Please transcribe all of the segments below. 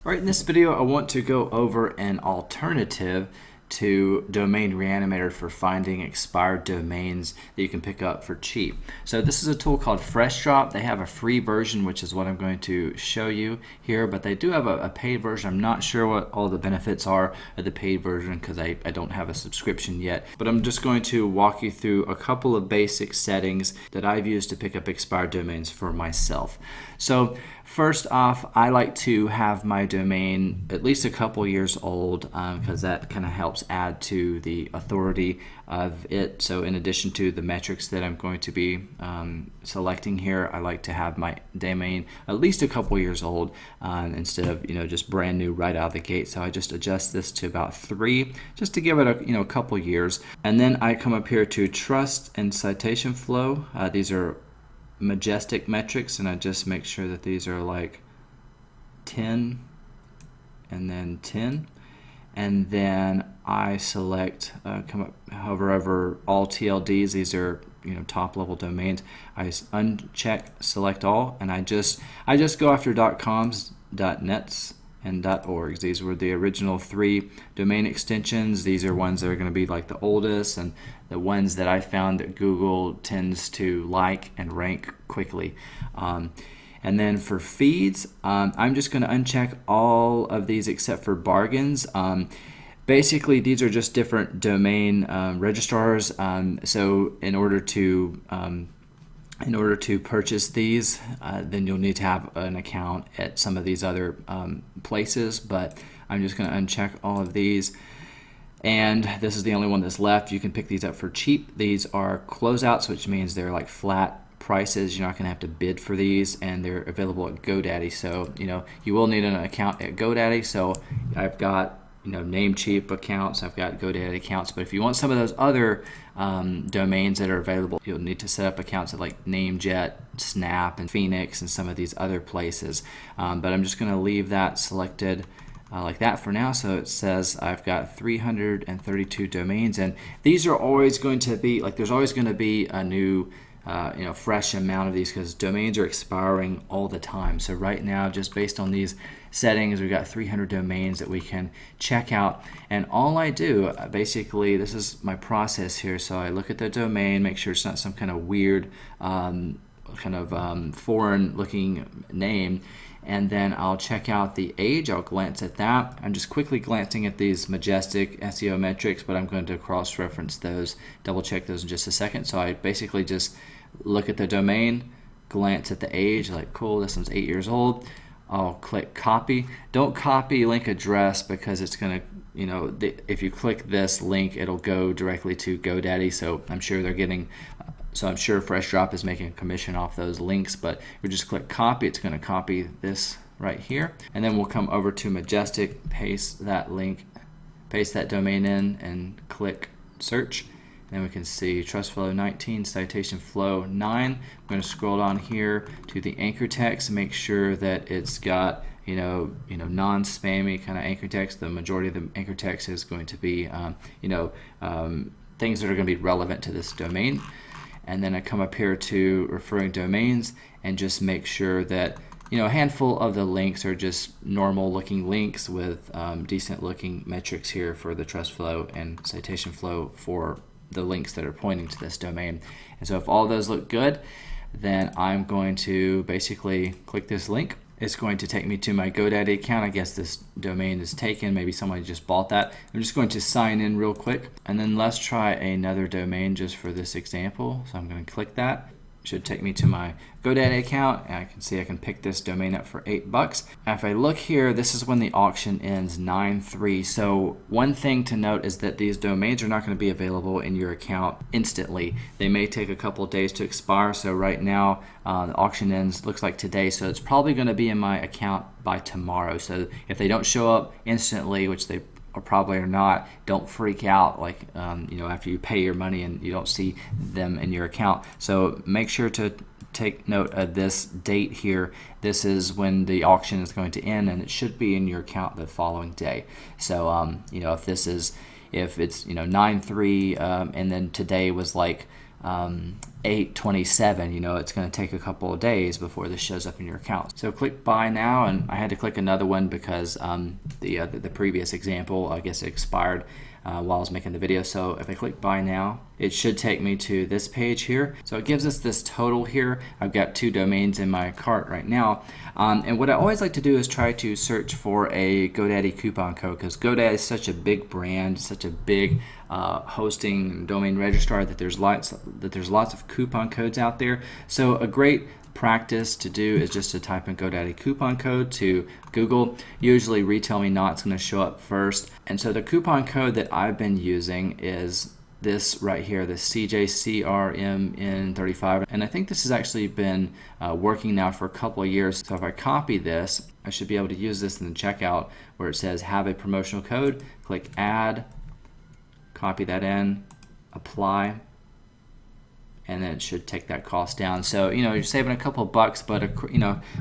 All right, in this video, I want to go over an alternative to Domain Reanimator for finding expired domains that you can pick up for cheap. So this is a tool called FreshDrop. They have a free version, which is what I'm going to show you here, but they do have a paid version. I'm not sure what all the benefits are of the paid version because I don't have a subscription yet, but I'm just going to walk you through a couple of basic settings that I've used to pick up expired domains for myself. So first off, I like to have my domain at least a couple years old because that kind of helps add to the authority of it. So in addition to the metrics that I'm going to be selecting here, I like to have my domain at least a couple years old instead of just brand new right out of the gate. So I just adjust this to about 3 just to give it a couple years. And then I come up here to trust and citation flow. These are majestic metrics, and I just make sure that these are like 10 and then 10, and then I select come up, hover over all TLDs. These are top level domains. I uncheck select all, and I just go after .coms, .nets, and .orgs. These were the original 3 domain extensions. These are ones that are going to be like the oldest and the ones that I found that Google tends to like and rank quickly. And then for feeds, I'm just going to uncheck all of these except for bargains. Basically, these are just different domain registrars. So in order to purchase these, then you'll need to have an account at some of these other places, but I'm just going to uncheck all of these. And this is the only one that's left. You can pick these up for cheap. These are closeouts, which means they're like flat prices. You're not going to have to bid for these, and they're available at GoDaddy. So you will need an account at GoDaddy. So I've got Namecheap accounts, I've got GoDaddy accounts, but if you want some of those other domains that are available, you'll need to set up accounts at like Namejet, Snap, and Phoenix, and some of these other places. But I'm just going to leave that selected like that for now. So it says I've got 332 domains, and these are always going to be like, there's always going to be a new fresh amount of these because domains are expiring all the time. So right now, just based on these settings, we've got 300 domains that we can check out. And all I do, basically, this is my process here. So I look at the domain, make sure it's not some kind of weird, foreign looking name. And then I'll check out the age. I'll glance at that. I'm just quickly glancing at these majestic SEO metrics, but I'm going to cross-reference those, double check those in just a second. So I basically just look at the domain, glance at the age, like cool, this one's 8 years old. I'll click copy. Don't copy link address because it's going to, if you click this link, it'll go directly to GoDaddy. So I'm sure they're getting, I'm sure FreshDrop is making a commission off those links, but we just click copy. It's going to copy this right here. And then we'll come over to Majestic, paste that link, paste that domain in, and click search. Then we can see trust flow 19, citation flow 9. I'm going to scroll down here to the anchor text, make sure that it's got non-spammy kind of anchor text. The majority of the anchor text is going to be things that are going to be relevant to this domain. And then I come up here to referring domains and just make sure that a handful of the links are just normal looking links with decent looking metrics here for the trust flow and citation flow for the links that are pointing to this domain. And so if all those look good, then I'm going to basically click this link. It's going to take me to my GoDaddy account. I guess this domain is taken. Maybe somebody just bought that. I'm just going to sign in real quick. And then let's try another domain just for this example. So I'm going to click that. It should take me to my GoDaddy account, and I can see I can pick this domain up for $8. If I look here, this is when the auction ends 9/3. So one thing to note is that these domains are not going to be available in your account instantly. They may take a couple days to expire. So right now the auction ends, looks like today, so it's probably going to be in my account by tomorrow. So if they don't show up instantly, which they or probably are not, don't freak out like after you pay your money and you don't see them in your account. So make sure to take note of this date here. This is when the auction is going to end, and it should be in your account the following day. So if it's 9/3 and then today was like 8/27, it's going to take a couple of days before this shows up in your account. So click buy now, and I had to click another one because the previous example, I guess, it expired while I was making the video. So if I click buy now, it should take me to this page here. So it gives us this total here. I've got 2 domains in my cart right now. And what I always like to do is try to search for a GoDaddy coupon code, because GoDaddy is such a big brand, such a big hosting and domain registrar, that there's lots of coupon codes out there. So a great practice to do is just to type in GoDaddy coupon code to Google. Usually Retail Me Not's going to show up first. And so the coupon code that I've been using is this right here, the CJCRMN35, and I think this has actually been working now for a couple of years. So if I copy this, I should be able to use this in the checkout where it says have a promotional code. Click add, copy that in, apply, and then it should take that cost down. So you're saving a couple of bucks, but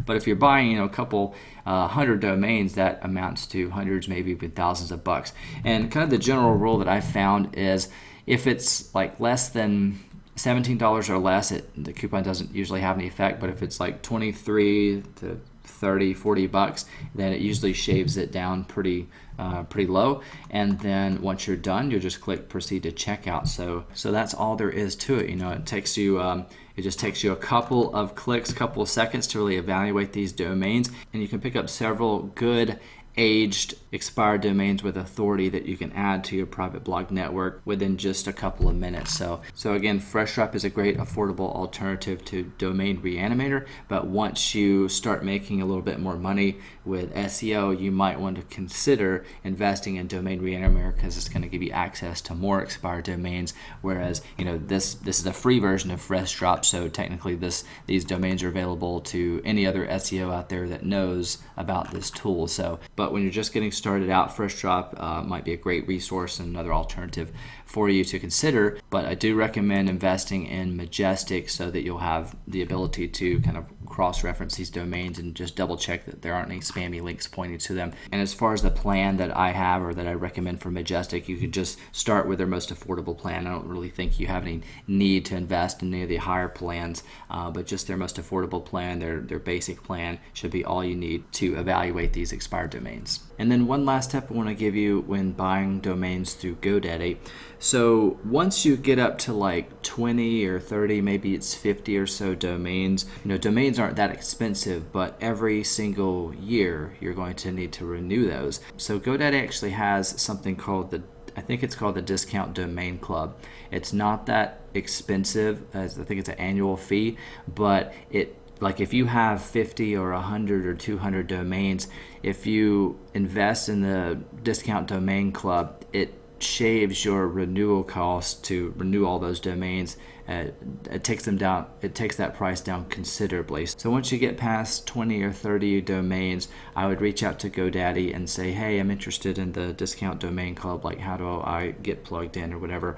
but if you're buying a couple 100 domains, that amounts to hundreds, maybe even thousands of bucks. And kind of the general rule that I found is if it's like less than $17 or less, the coupon doesn't usually have any effect. But if it's like 23 to 30, 40 bucks, then it usually shaves it down pretty low. And then once you're done, you just click proceed to checkout. So that's all there is to it. It takes you it just takes you a couple of clicks, couple of seconds to really evaluate these domains, and you can pick up several good aged expired domains with authority that you can add to your private blog network within just a couple of minutes. So again, FreshDrop is a great affordable alternative to Domain Reanimator, but once you start making a little bit more money with SEO, you might want to consider investing in Domain Reanimator, because it's going to give you access to more expired domains, whereas this is a free version of FreshDrop, so technically these domains are available to any other SEO out there that knows about this tool. But when you're just getting started out, FreshDrop might be a great resource and another alternative for you to consider. But I do recommend investing in Majestic so that you'll have the ability to kind of cross-reference these domains and just double check that there aren't any spammy links pointing to them. And as far as the plan that I have or that I recommend for Majestic, you could just start with their most affordable plan. I don't really think you have any need to invest in any of the higher plans, but just their most affordable plan, their basic plan, should be all you need to evaluate these expired domains. And then one last tip I want to give you when buying domains through GoDaddy. So once you get up to like 20 or 30, maybe it's 50 or so domains, domains aren't that expensive, but every single year you're going to need to renew those. So GoDaddy actually has something called I think it's called the Discount Domain Club. It's not that expensive, as I think it's an annual fee, but like if you have 50 or 100 or 200 domains, if you invest in the Discount Domain Club, it shaves your renewal cost to renew all those domains. It takes that price down considerably. So once you get past 20 or 30 domains, I would reach out to GoDaddy and say, hey, I'm interested in the Discount Domain Club. Like, how do I get plugged in or whatever?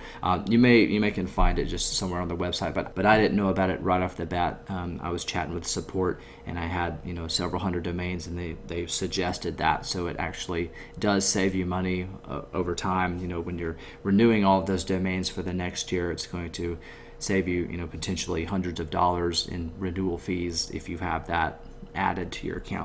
You may can find it just somewhere on the website, but I didn't know about it right off the bat. I was chatting with support, and I had several hundred domains, and they suggested that. So it actually does save you money over time. When you're renewing all of those domains for the next year, it's going to save you, potentially hundreds of dollars in renewal fees if you have that added to your account.